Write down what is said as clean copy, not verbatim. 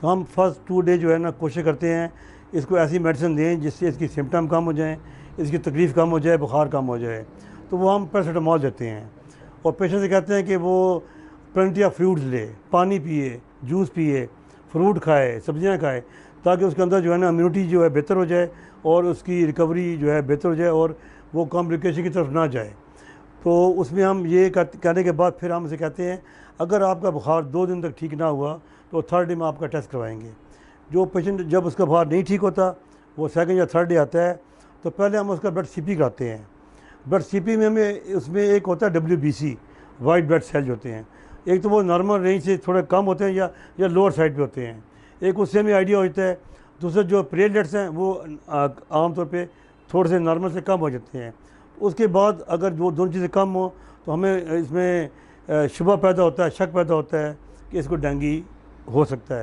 तो हम first 2 day जो है ना कोशिश करते हैं इसको ऐसी मेडिसिन दें जिससे इसकी सिम्टम कम हो जाएँ, इसकी तकलीफ़ कम हो जाए, बुखार कम हो जाए। तो वो हम पैरासिटामोल देते हैं और पेशेंट से कहते हैं कि वो प्लेंटी ऑफ फ्रूट्स ले, पानी पिए, जूस पिए, फ्रूट खाए, सब्जियां खाए, ताकि उसके अंदर जो है ना इम्यूनिटी जो है बेहतर हो जाए और उसकी रिकवरी जो है बेहतर हो जाए और वो कॉम्प्लिकेशन की तरफ ना जाए। तो उसमें हम ये कहने के बाद फिर हम उसे कहते हैं अगर आपका बुखार 2 दिन तक ठीक ना हुआ तो थर्ड डे में आपका टेस्ट करवाएंगे। जो पेशेंट जब उसका बुखार नहीं ठीक होता वो सेकंड या थर्ड डे आता है तो पहले हम उसका ब्लड सीपी कराते हैं। ब्लड सीपी में हमें उसमें एक होता है WBC, वाइट ब्लड सेल्स होते हैं। एक तो वो नॉर्मल रेंज से थोड़े कम होते हैं या लोअर साइड पे होते हैं, एक उससे हमें आइडिया होता है। दूसरे जो प्लेटलेट्स हैं वो आमतौर पे थोड़े से नॉर्मल से कम हो जाते हैं। उसके बाद अगर वो दोनों चीज़ें कम हो तो हमें इसमें शुबा पैदा होता है, शक पैदा होता है कि इसको डेंगू हो सकता है।